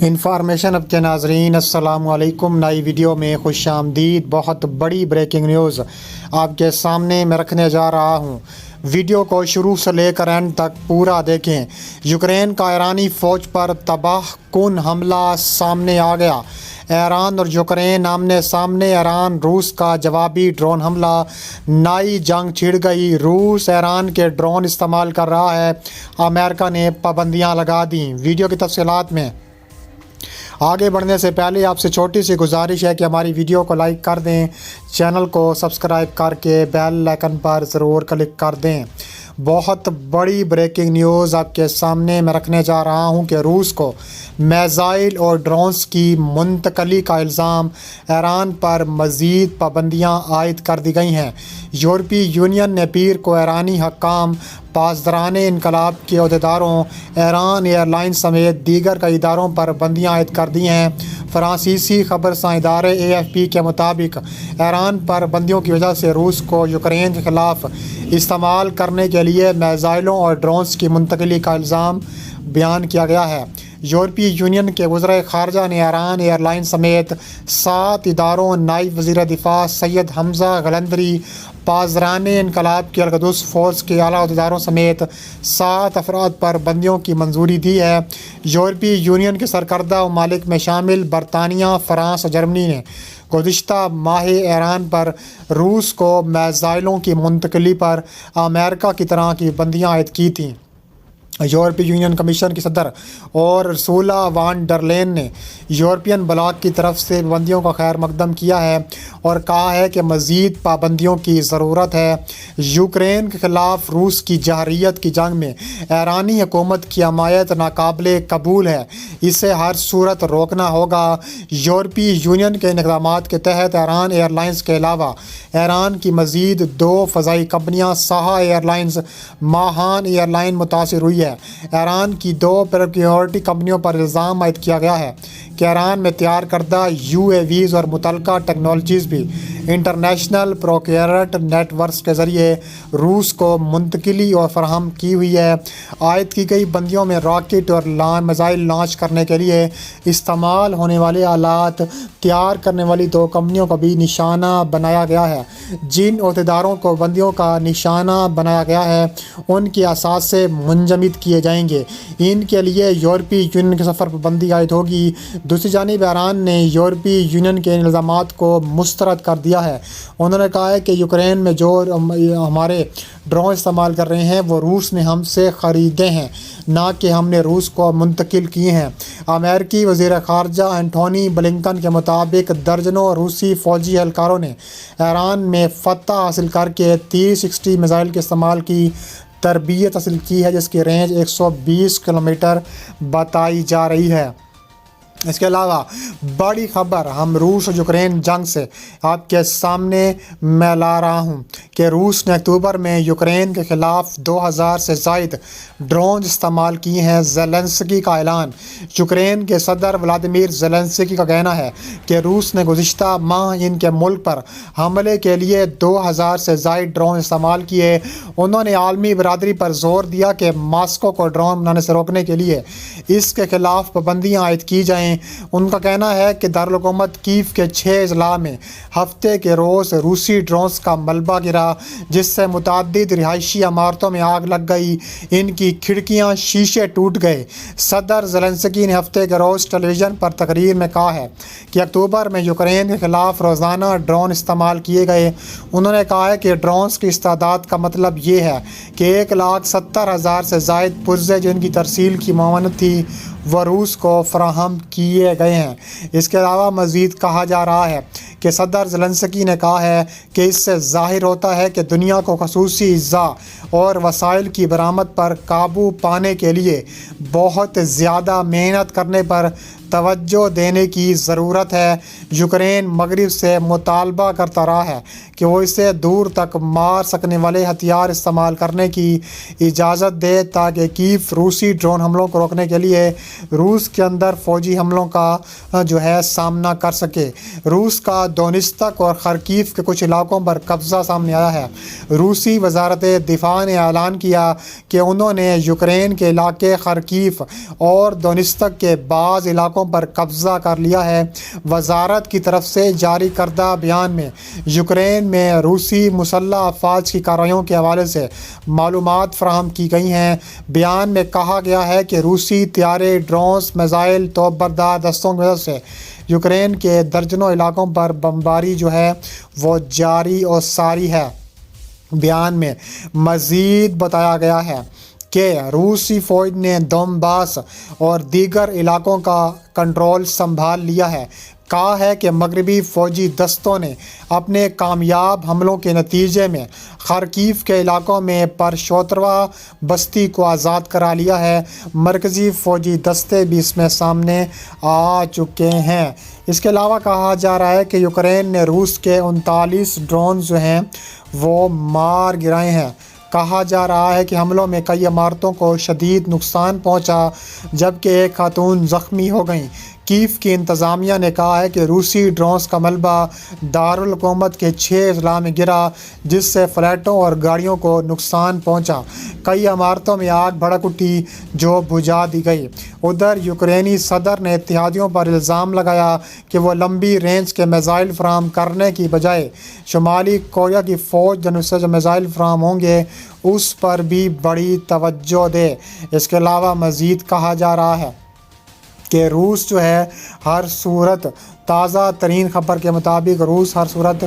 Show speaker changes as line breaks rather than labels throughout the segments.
Information اب کے ناظرین السلام علیکم، نئی ویڈیو میں خوش آمدید۔ بہت بڑی بریکنگ نیوز آپ کے سامنے میں رکھنے جا رہا ہوں۔ ویڈیو کو شروع سے لے کر اینڈ تک پورا دیکھیں۔ یوکرین کا ایرانی فوج پر تباہ کن حملہ سامنے آ گیا۔ ایران اور یوکرین آمنے سامنے، ایران روس کا جوابی ڈرون حملہ، نئی جنگ چھڑ گئی۔ روس ایران کے ڈرون استعمال کر رہا ہے، امریکہ نے پابندیاں لگا دیں۔ ویڈیو کی تفصیلات میں آگے بڑھنے سے پہلے آپ سے چھوٹی سی گزارش ہے کہ ہماری ویڈیو کو لائک کر دیں، چینل کو سبسکرائب کر کے بیل آئیکن پر ضرور کلک کر دیں۔ بہت بڑی بریکنگ نیوز آپ کے سامنے میں رکھنے جا رہا ہوں کہ روس کو میزائل اور ڈرونز کی منتقلی کا الزام، ایران پر مزید پابندیاں عائد کر دی گئی ہیں۔ یورپی یونین نے پیر کو ایرانی حکام، پاسداران انقلاب کے عہدیداروں، ایران ایئر لائنز سمیت دیگر کئی اداروں پر پابندیاں عائد کر دی ہیں۔ فرانسیسی خبررساں ادارے AFP کے مطابق ایران پر پابندیوں کی وجہ سے روس کو یوکرین کے خلاف استعمال کرنے کے لیے میزائلوں اور ڈرونز کی منتقلی کا الزام بیان کیا گیا ہے۔ یورپی یونین کے وزرائے خارجہ نے ایران ایئر لائنز سمیت 7 اداروں، نائب وزیر دفاع سید حمزہ قلندری، پاسداران انقلاب کی القدس فورس کے اعلیٰ عہدیداروں سمیت 7 افراد پر پابندیوں کی منظوری دی ہے۔ یورپی یونین کے سرکردہ ممالک میں شامل برطانیہ، فرانس اور جرمنی نے گزشتہ ماہ ایران پر روس کو میزائلوں کی منتقلی پر امریکہ کی طرح کی پابندیاں عائد کی تھیں۔ یورپی یونین کمیشن کی صدر اور رسولہ وان ڈر لین نے یورپین بلاک کی طرف سے پابندیوں کا خیر مقدم کیا ہے اور کہا ہے کہ مزید پابندیوں کی ضرورت ہے۔ یوکرین کے خلاف روس کی جارحیت کی جنگ میں ایرانی حکومت کی حمایت ناقابل قبول ہے، اسے ہر صورت روکنا ہوگا۔ یورپی یونین کے اقدامات کے تحت ایران ایئر لائنز کے علاوہ ایران کی مزید 2 فضائی کمپنیاں Saha airlines, Mahan airline متاثر ہوئی ہے۔ ایران کی 2 پرائیورٹی کمپنیوں پر الزام عائد کیا گیا ہے کہ ایران میں تیار کردہ UAVs اور متعلقہ ٹیکنالوجیز بھی انٹرنیشنل پروکیورمنٹ نیٹ ورکس کے ذریعے روس کو منتقلی اور فراہم کی ہوئی ہے۔ عائد کی گئی پابندیوں میں راکٹ اور میزائل لانچ کرنے کے لیے استعمال ہونے والے آلات تیار کرنے والی 2 کمپنیوں کو بھی نشانہ بنایا گیا ہے۔ جن عہدیداروں کو پابندیوں کا نشانہ بنایا گیا ہے ان کے اثاثے منجمد کیے جائیں گے، ان کے لیے یورپی یونین کے سفر پر پابندی عائد ہوگی۔ دوسری جانب ایران نے یورپی یونین کے الزامات کو مسترد کر دیا ہے۔ انہوں نے کہا ہے کہ یوکرین میں جو ہمارے ڈرون استعمال کر رہے ہیں وہ روس نے ہم سے خریدے ہیں، نہ کہ ہم نے روس کو منتقل کیے ہیں۔ امریکی وزیر خارجہ اینٹونی بلنکن کے مطابق درجنوں روسی فوجی اہلکاروں نے ایران میں فتح حاصل کر کے 3060 میزائل کے استعمال کی تربیت حاصل کی ہے، جس کی رینج 120 کلومیٹر بتائی جا رہی ہے۔ اس کے علاوہ بڑی خبر ہم روس اور یوکرین جنگ سے آپ کے سامنے میں لا رہا ہوں کہ روس نے اکتوبر میں یوکرین کے خلاف 2000 سے زائد ڈرون استعمال کیے ہیں۔ زیلنسکی کا اعلان۔ یوکرین کے صدر ولادیمیر زیلنسکی کا کہنا ہے کہ روس نے گزشتہ ماہ ان کے ملک پر حملے کے لیے 2000 سے زائد ڈرون استعمال کیے۔ انہوں نے عالمی برادری پر زور دیا کہ ماسکو کو ڈرون بنانے سے روکنے کے لیے اس کے خلاف پابندیاں عائد کی جائیں۔ ان کا کہنا ہے کہ دارالحکومت کیف کے 6 اضلاع میں ہفتے کے روز روسی ڈرونز کا ملبہ گرا، جس سے متعدد رہائشی عمارتوں میں آگ لگ گئی، ان کی کھڑکیاں شیشے ٹوٹ گئے۔ صدر زیلنسکی نے ہفتے کے روز ٹیلی ویژن پر تقریر میں کہا ہے کہ اکتوبر میں یوکرین کے خلاف روزانہ ڈرون استعمال کیے گئے۔ انہوں نے کہا ہے کہ ڈرونز کی استعداد کا مطلب یہ ہے کہ 1,70,000 سے زائد پرزے جن کی ترسیل کی ممانعت تھی وہ روس کو فراہم کیے گئے ہیں۔ اس کے علاوہ مزید کہا جا رہا ہے کہ صدر زیلنسکی نے کہا ہے کہ اس سے ظاہر ہوتا ہے کہ دنیا کو خصوصی اجزاء اور وسائل کی برآمد پر قابو پانے کے لیے بہت زیادہ محنت کرنے پر توجہ دینے کی ضرورت ہے۔ یوکرین مغرب سے مطالبہ کرتا رہا ہے کہ وہ اسے دور تک مار سکنے والے ہتھیار استعمال کرنے کی اجازت دے تاکہ کیف روسی ڈرون حملوں کو روکنے کے لیے روس کے اندر فوجی حملوں کا سامنا کر سکے۔ روس کا دونیتسک اور خرکیف کے کچھ علاقوں پر قبضہ سامنے آیا ہے۔ روسی وزارت دفاع نے اعلان کیا کہ انہوں نے یوکرین کے علاقے خرکیف اور دونیتسک کے بعض علاقوں علاقوں پر قبضہ کر لیا ہے۔ وزارت کی طرف سے جاری کردہ بیان میں یوکرین میں روسی مسلح افواج کی کارروائیوں کے حوالے سے معلومات فراہم کی گئی ہیں۔ بیان میں کہا گیا ہے کہ روسی طیارے، ڈرونز، میزائل، توپ بردار دستوں کی مدد سے یوکرین کے درجنوں علاقوں پر بمباری جو ہے وہ جاری اور ساری ہے۔ بیان میں مزید بتایا گیا ہے کہ روسی فوج نے دونباس اور دیگر علاقوں کا کنٹرول سنبھال لیا ہے۔ کہا ہے کہ مغربی فوجی دستوں نے اپنے کامیاب حملوں کے نتیجے میں خارکیف کے علاقوں میں پرشوتروا بستی کو آزاد کرا لیا ہے۔ مرکزی فوجی دستے بھی اس میں سامنے آ چکے ہیں۔ اس کے علاوہ کہا جا رہا ہے کہ یوکرین نے روس کے 39 ڈرون جو ہیں وہ مار گرائے ہیں۔ کہا جا رہا ہے کہ حملوں میں کئی عمارتوں کو شدید نقصان پہنچا جبکہ ایک خاتون زخمی ہو گئیں۔ کیف کی انتظامیہ نے کہا ہے کہ روسی ڈرونز کا ملبہ دارالحکومت کے 6 اضلاع میں گرا جس سے فلیٹوں اور گاڑیوں کو نقصان پہنچا۔ کئی عمارتوں میں آگ بھڑک اٹھی جو بجھا دی گئی۔ ادھر یوکرینی صدر نے اتحادیوں پر الزام لگایا کہ وہ لمبی رینج کے میزائل فراہم کرنے کی بجائے شمالی کوریا کی فوج جنوب سے جو میزائل فراہم ہوں گے اس پر بھی بڑی توجہ دے۔ اس کے علاوہ مزید کہا جا رہا ہے کہ روس جو ہے ہر صورت تازہ ترین خبر کے مطابق روس ہر صورت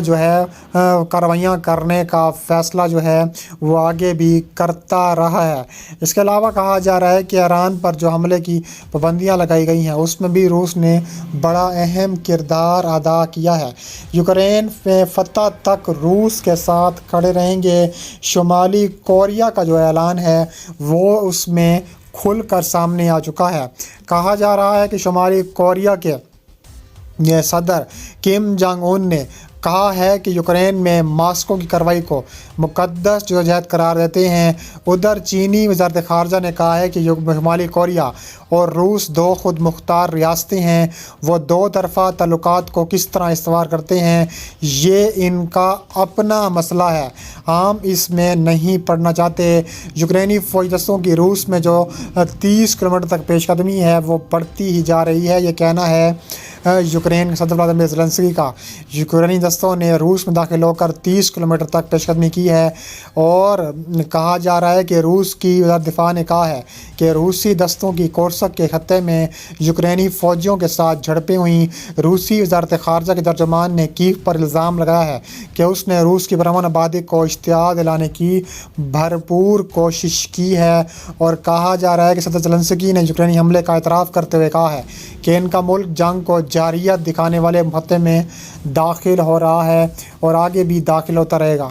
جو ہے کارروائیاں کرنے کا فیصلہ جو ہے وہ آگے بھی کرتا رہا ہے۔ اس کے علاوہ کہا جا رہا ہے کہ ایران پر جو حملے کی پابندیاں لگائی گئی ہیں اس میں بھی روس نے بڑا اہم کردار ادا کیا ہے۔ یوکرین میں فتح تک روس کے ساتھ کھڑے رہیں گے۔ شمالی کوریا کا جو اعلان ہے وہ اس میں کھل کر سامنے آ چکا ہے۔ کہا جا رہا ہے کہ شمالی کوریا کے یہ صدر کم جانگ ان نے کہا ہے کہ یوکرین میں ماسکو کی کارروائی کو مقدس جدوجہد قرار دیتے ہیں۔ ادھر چینی وزارت خارجہ نے کہا ہے کہ شمالی کوریا اور روس دو خود مختار ریاستیں ہیں، وہ دو طرفہ تعلقات کو کس طرح استوار کرتے ہیں یہ ان کا اپنا مسئلہ ہے، ہم اس میں نہیں پڑنا چاہتے۔ یوکرینی فوجی دستوں کی روس میں جو 30 کلومیٹر تک پیش قدمی ہے وہ بڑھتی ہی جا رہی ہے، یہ کہنا ہے یوکرین کے صدر ولادیمیر زیلنسکی کا۔ یوکرینی دستوں نے روس میں داخل ہو کر 30 کلومیٹر تک پیش قدمی کی ہے اور کہا جا رہا ہے کہ روس کی وزارت دفاع نے کہا ہے کہ روسی دستوں کی کورسک کے خطے میں یوکرینی فوجیوں کے ساتھ جھڑپیں ہوئیں۔ روسی وزارت خارجہ کے ترجمان نے کیف پر الزام لگایا ہے کہ اس نے روس کی پرامن آبادی کو اشتعال دلانے کی بھرپور کوشش کی ہے اور کہا جا رہا ہے کہ صدر زیلنسکی نے یوکرینی حملے کا اعتراف کرتے ہوئے کہا ہے کہ ان کا ملک جنگ کو جارحیت دکھانے والے خطے میں داخل ہو رہا ہے اور آگے بھی داخل ہوتا رہے گا۔